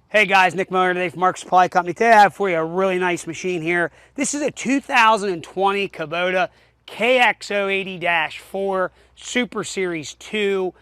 Hey guys, Nick Miller today from Mark Supply Company. Today I have for you a really nice machine here. This is a 2020 Kubota KX080-4 Super Series 2.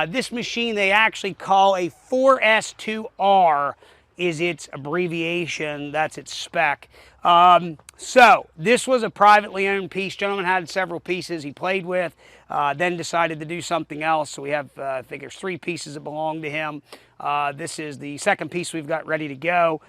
This machine they actually call a 4S2R is its abbreviation. That's its spec. So this was a privately owned piece. Gentleman had several pieces he played with, then decided to do something else. So we have, I think there's 3 pieces that belong to him. This is the second piece we've got ready to go.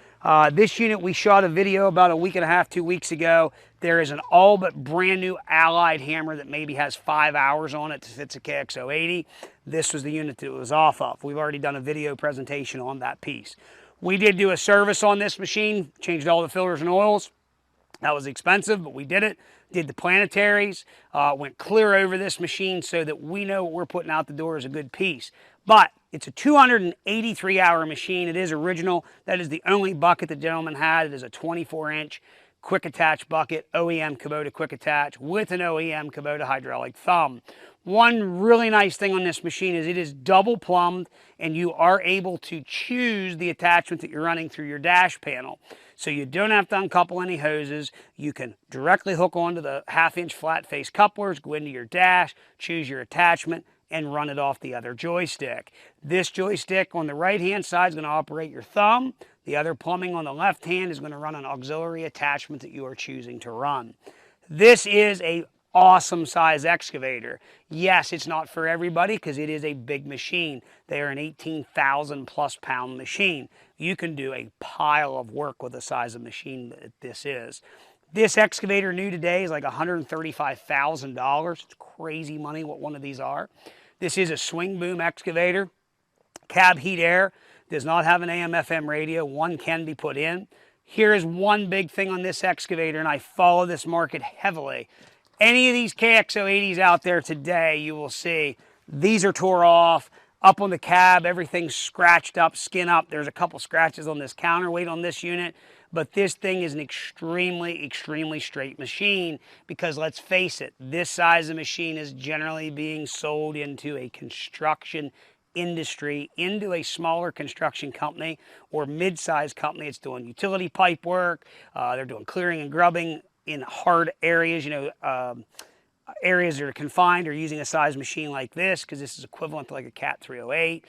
This unit we shot a video about a week and a half, 2 weeks ago. There is an all but brand new Allied hammer that maybe has 5 hours on it to fit a KX080. This was the unit that it was off of. We've already done a video presentation on that piece. We did do a service on this machine, changed all the filters and oils. That was expensive, but we did it. Did the planetaries, went clear over this machine so that we know what we're putting out the door is a good piece. But it's a 283-hour machine. It is original. That is the only bucket the gentleman had. It is a 24-inch quick attach bucket, OEM Kubota quick attach with an OEM Kubota hydraulic thumb. One really nice thing on this machine is it is double plumbed and you are able to choose the attachment that you're running through your dash panel. So you don't have to uncouple any hoses. You can directly hook onto the 1/2-inch flat face couplers, go into your dash, choose your attachment, and run it off the other joystick. This joystick on the right-hand side is going to operate your thumb. The other plumbing on the left hand is going to run an auxiliary attachment that you are choosing to run. This is a awesome size excavator. Yes, it's not for everybody because it is a big machine. They are an 18,000 plus pound machine. You can do a pile of work with the size of machine that this is. This excavator new today is like $135,000. It's crazy money what one of these are. This is a swing boom excavator. Cab heat air, does not have an AM/FM radio. One can be put in. Here is one big thing on this excavator, and I follow this market heavily. Any of these KX080s out there today, you will see these are tore off. Up on the cab, everything's scratched up, skin up. There's a couple scratches on this counterweight on this unit, but this thing is an extremely, extremely straight machine because let's face it, this size of machine is generally being sold into a construction industry, into a smaller construction company or mid-sized company. It's doing utility pipe work. They're doing clearing and grubbing in hard areas, areas that are confined or using a size machine like this because this is equivalent to like a Cat 308.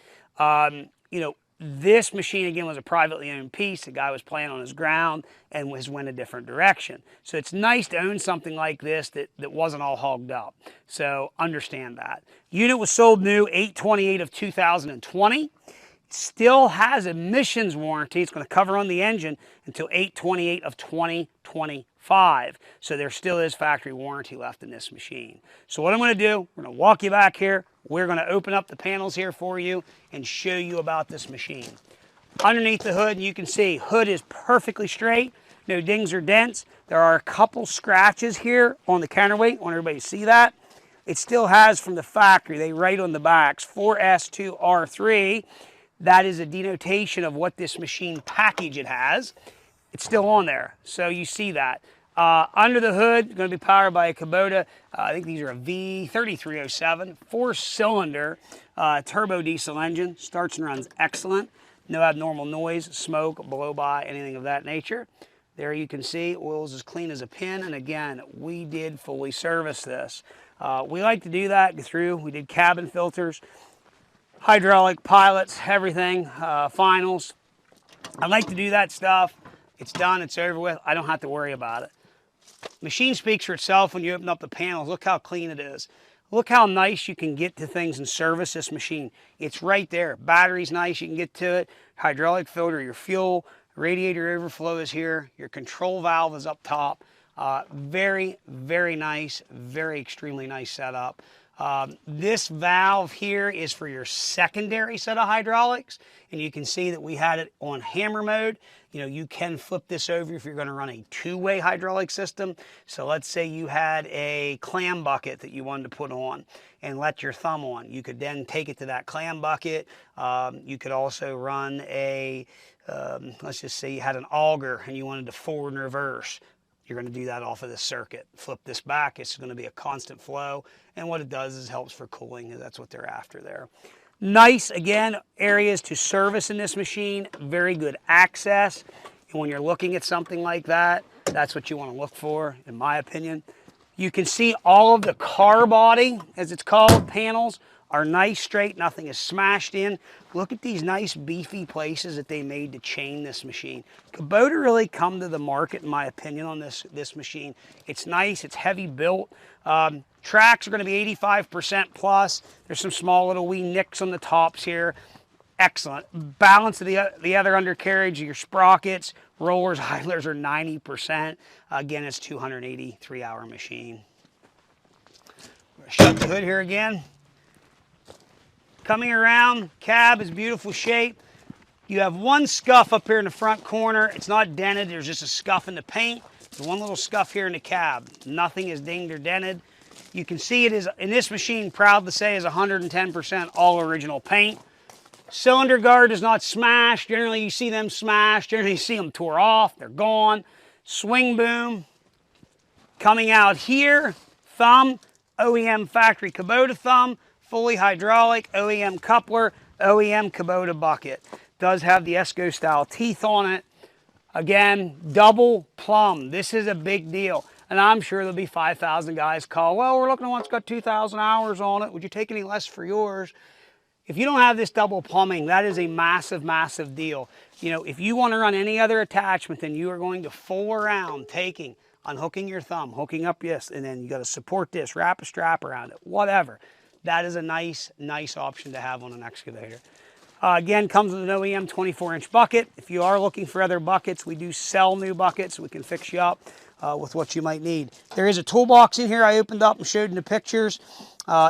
This machine again was a privately owned piece. The guy was playing on his ground and went a different direction. So it's nice to own something like this that wasn't all hogged up. So understand that. Unit was sold new 8/28 of 2020. Still has emissions warranty. It's going to cover on the engine until 8/28 of 2025. So there still is factory warranty left in this machine. So what I'm going to do, we're going to walk you back here. We're going to open up the panels here for you and show you about this machine. Underneath the hood, you can see hood is perfectly straight. No dings or dents. There are a couple scratches here on the counterweight. I want everybody to see that. It still has from the factory. They write on the backs 4S2R3. That is a denotation of what this machine package it has. It's still on there, so you see that. Under the hood, going to be powered by a Kubota. I think these are a V3307, 4-cylinder turbo diesel engine. Starts and runs excellent. No abnormal noise, smoke, blow by, anything of that nature. There you can see, oil's as clean as a pin, and again, we did fully service this. We like to do that, go through. We did cabin filters, hydraulic pilots, everything, finals. I like to do that stuff. It's done, it's over with. I don't have to worry about it. Machine speaks for itself when you open up the panels. Look how clean it is. Look how nice you can get to things and service this machine. It's right there. Battery's nice, you can get to it. Hydraulic filter, your fuel, radiator overflow is here. Your control valve is up top. Very, very nice, very extremely nice setup. This valve here is for your secondary set of hydraulics, and you can see that we had it on hammer mode. You can flip this over if you're going to run a 2-way hydraulic system. So let's say you had a clam bucket that you wanted to put on and let your thumb on. You could then take it to that clam bucket. You could also run a, let's just say you had an auger and you wanted to forward and reverse. You're going to do that off of this circuit. Flip this back, it's going to be a constant flow. And what it does is helps for cooling, and that's what they're after there. Nice, again, areas to service in this machine. Very good access. And when you're looking at something like that, that's what you want to look for, in my opinion. You can see all of the car body, as it's called, panels are nice, straight, nothing is smashed in. Look at these nice beefy places that they made to chain this machine. Kubota really come to the market, in my opinion, on this machine. It's nice, it's heavy built. Tracks are going to be 85% plus. There's some small little wee nicks on the tops here. Excellent. Balance of the other undercarriage, your sprockets, rollers, idlers are 90%. Again, it's 283-hour machine. Shut the hood here again. Coming around, cab is beautiful shape. You have one scuff up here in the front corner. It's not dented, there's just a scuff in the paint. There's one little scuff here in the cab. Nothing is dinged or dented. You can see it is, in this machine, proud to say, is 110% all original paint. Cylinder guard is not smashed. Generally you see them smashed. Generally you see them tore off, they're gone. Swing boom. Coming out here, thumb, OEM factory Kubota thumb. Fully hydraulic, OEM coupler, OEM Kubota bucket. Does have the Esco style teeth on it. Again, double plumb. This is a big deal. And I'm sure there'll be 5,000 guys call, well, we're looking at one that's got 2,000 hours on it. Would you take any less for yours? If you don't have this double plumbing, that is a massive, massive deal. You know, if you want to run any other attachment, then you are going to fool around taking, unhooking your thumb, hooking up this, and then you got to support this, wrap a strap around it, whatever. That is a nice, nice option to have on an excavator. Again, comes with an OEM 24-inch bucket. If you are looking for other buckets, we do sell new buckets. We can fix you up with what you might need. There is a toolbox in here I opened up and showed in the pictures.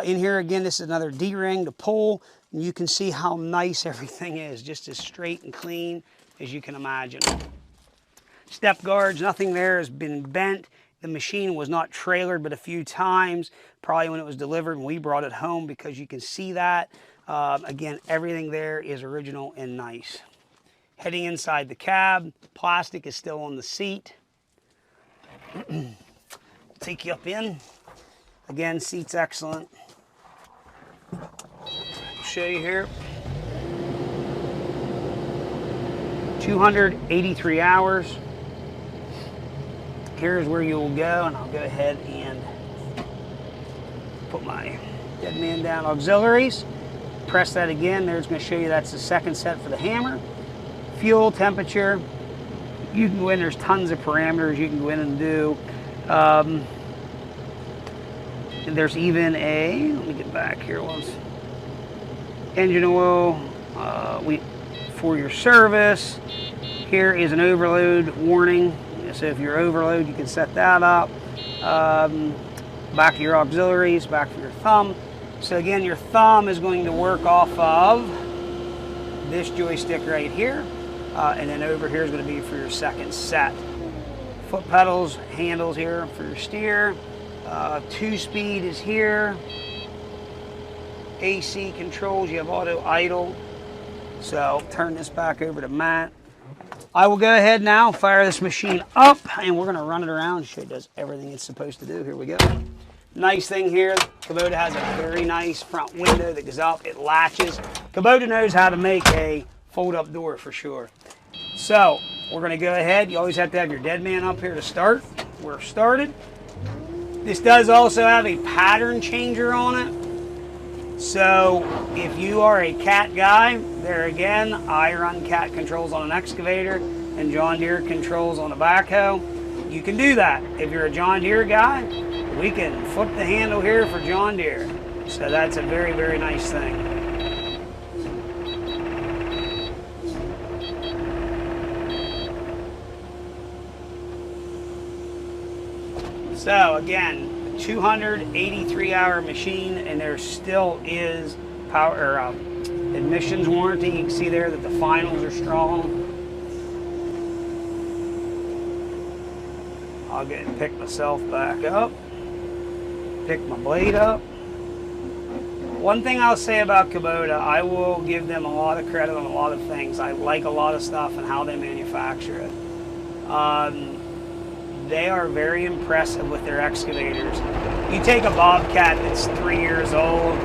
In here, again, this is another D-ring to pull. And you can see how nice everything is, just as straight and clean as you can imagine. Step guards, nothing there has been bent. The machine was not trailered but a few times, probably when it was delivered and we brought it home, because you can see that. Again, everything there is original and nice. Heading inside the cab, plastic is still on the seat. Take you up in. Again, seat's excellent. I'll show you here. 283 hours. Here's where you will go, and I'll go ahead and put my dead man down. Auxiliaries, press that again. There's going to show you that's the second set for the hammer. Fuel, temperature, you can go in, there's tons of parameters you can go in and do. And there's even a, let me get back here once, engine oil for your service. Here is an overload warning. So if you're overload, you can set that up. Back to your auxiliaries, back to your thumb. So again, your thumb is going to work off of this joystick right here. And then over here is going to be for your second set. Foot pedals, handles here for your steer. 2-speed is here. AC controls, you have auto idle. So turn this back over to Matt. I will go ahead now, fire this machine up, and we're going to run it around and show it does everything it's supposed to do. Here we go. Nice thing here, Kubota has a very nice front window that goes up. It latches. Kubota knows how to make a fold-up door for sure. So we're going to go ahead. You always have to have your dead man up here to start. We're started. This does also have a pattern changer on it. So if you are a cat guy, there again, I run cat controls on an excavator and John Deere controls on a backhoe. You can do that. If you're a John Deere guy, we can flip the handle here for John Deere. So that's a very, very nice thing. So again, 283-hour machine, and there still is power emissions warranty. You can see there that the finals are strong. I'll get and pick myself back up, pick my blade up. One thing I'll say about Kubota, I will give them a lot of credit on a lot of things. I like a lot of stuff and how they manufacture it. They are very impressive with their excavators. You take a Bobcat that's 3 years old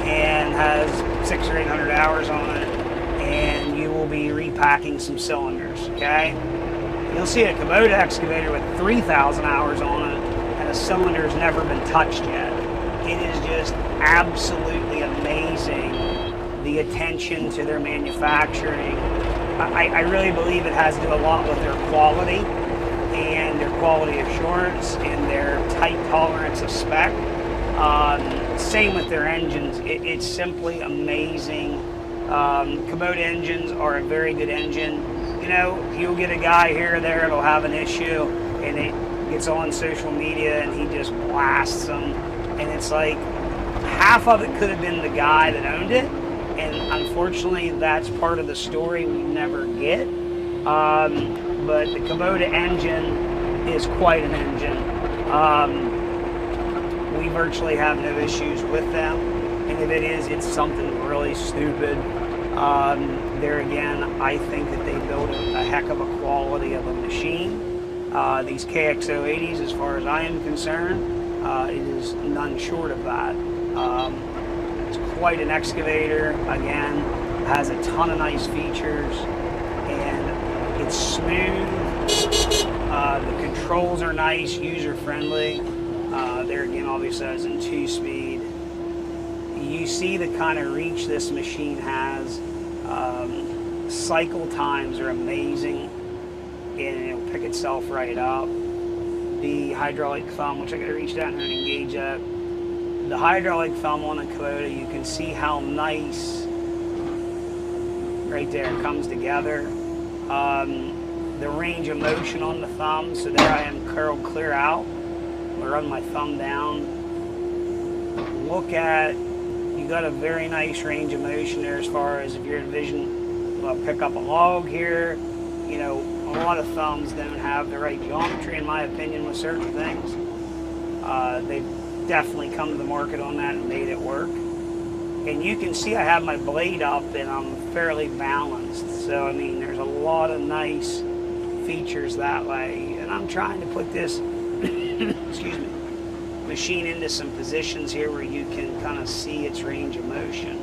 and has 600 or 800 hours on it, and you will be repacking some cylinders, okay? You'll see a Kubota excavator with 3,000 hours on it, and a cylinder's never been touched yet. It is just absolutely amazing, the attention to their manufacturing. I really believe it has to do a lot with their quality and their quality assurance and their tight tolerance of spec. Same with their engines. It's simply amazing. Kubota engines are a very good engine. You know, you'll get a guy here or there that'll have an issue, and it gets on social media and he just blasts them. And it's like, half of it could have been the guy that owned it, and unfortunately that's part of the story we never get. But the Kubota engine is quite an engine. We virtually have no issues with them, and if it is, it's something really stupid. There again, I think that they build a heck of a quality of a machine. These KX080s, as far as I am concerned, it is none short of that. It's quite an excavator. Again, has a ton of nice features, and it's smooth. The controls are nice, user-friendly. There again, obviously, as in 2-speed. You see the kind of reach this machine has. Cycle times are amazing, and it'll pick itself right up. The hydraulic thumb, which I gotta reach down here and engage that. The hydraulic thumb on a Kubota, you can see how nice right there it comes together. The range of motion on the thumb, so there I am curled clear out. I run my thumb down. Look at, you got a very nice range of motion there as far as if you're envisioning, pick up a log here. You know, a lot of thumbs don't have the right geometry, in my opinion, with certain things. They've definitely come to the market on that and made it work. And you can see I have my blade up and I'm fairly balanced. So, I mean, there's a lot of nice features that way. And I'm trying to put this excuse me, machine into some positions here where you can kind of see its range of motion.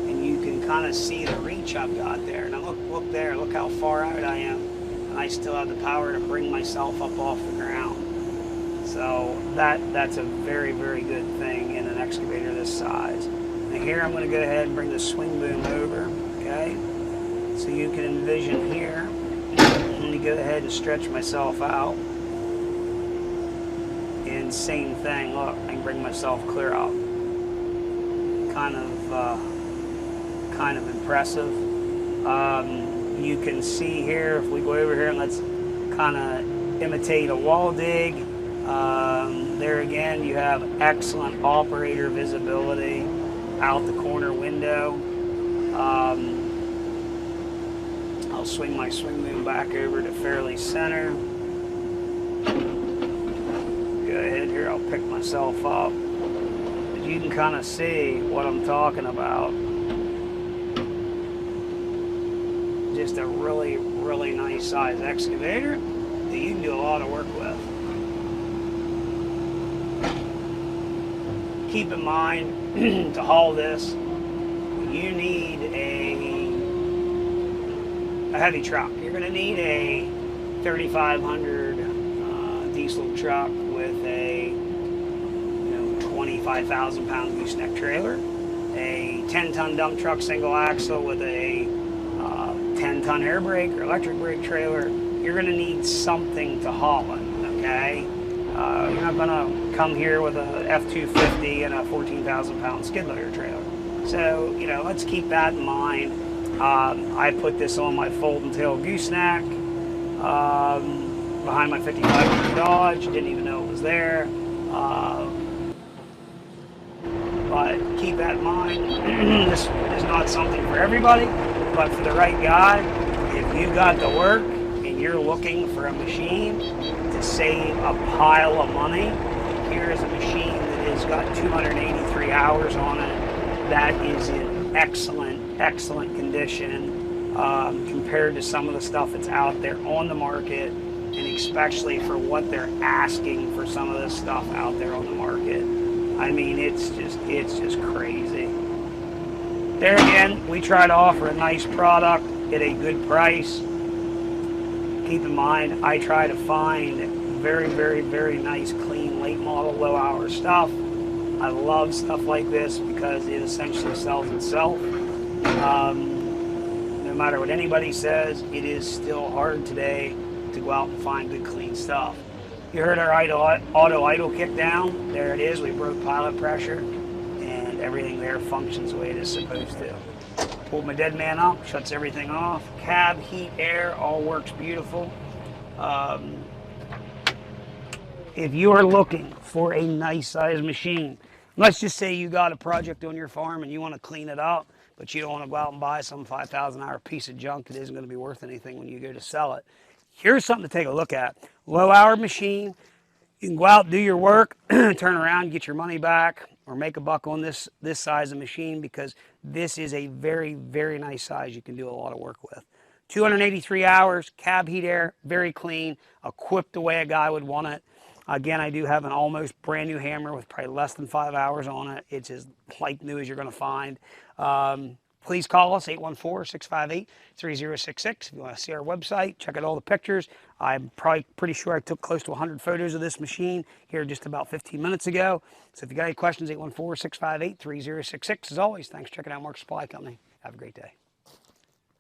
And you can kind of see the reach I've got there. Now look there, look how far out I am. And I still have the power to bring myself up off the ground. So that's a very, very good thing in an excavator this size. Now here I'm going to go ahead and bring the swing boom over, okay? So you can envision here. Let me go ahead and stretch myself out. And same thing, look, I can bring myself clear up. Kind of impressive. You can see here, if we go over here and let's kind of imitate a wall dig. There again, you have excellent operator visibility out the corner window. I'll swing my swing boom back over to fairly center. Go ahead here, I'll pick myself up. But you can kind of see what I'm talking about. Just a really, really nice size excavator that you can do a lot of work with. Keep in mind, to haul this, you need a heavy truck. You're going to need a 3500 diesel truck with a 25,000 pound gooseneck trailer, a 10-ton dump truck single axle with a 10-ton air brake or electric brake trailer. You're going to need something to haul it, okay? You're not going to come here with a F-250 and a 14,000 pound skid loader trailer. So, let's keep that in mind. I put this on my fold and tail gooseneck behind my 5500 Dodge. Didn't even know it was there. But keep that in mind. This is not something for everybody, but for the right guy, if you got the work and you're looking for a machine to save a pile of money, here is a machine that has got 283 hours on it. That is in excellent, excellent condition compared to some of the stuff that's out there on the market, and especially for what they're asking for some of this stuff out there on the market. I mean, it's just crazy. There again, we try to offer a nice product at a good price. Keep in mind, I try to find very, very, very nice, clean, late model, low hour stuff. I love stuff like this because it essentially sells itself. No matter what anybody says, it is still hard today to go out and find good, clean stuff. You heard our auto idle kick down. There it is. We broke pilot pressure, and everything there functions the way it is supposed to. Pulled my dead man up, shuts everything off. Cab, heat, air, all works beautiful. If you are looking for a nice size machine, let's just say you got a project on your farm and you want to clean it up, but you don't want to go out and buy some 5,000 hour piece of junk that isn't going to be worth anything when you go to sell it. Here's something to take a look at. Low hour machine. You can go out, do your work, turn around, get your money back, or make a buck on this size of machine, because this is a very, very nice size you can do a lot of work with. 283 hours, cab, heat, air, very clean, equipped the way a guy would want it. Again, I do have an almost brand new hammer with probably less than 5 hours on it. It's as like new as you're going to find. Please call us, 814-658-3066. If you want to see our website, check out all the pictures. I'm probably pretty sure I took close to 100 photos of this machine here just about 15 minutes ago. So if you got any questions, 814-658-3066. As always, thanks for checking out Mark Supply Company. Have a great day.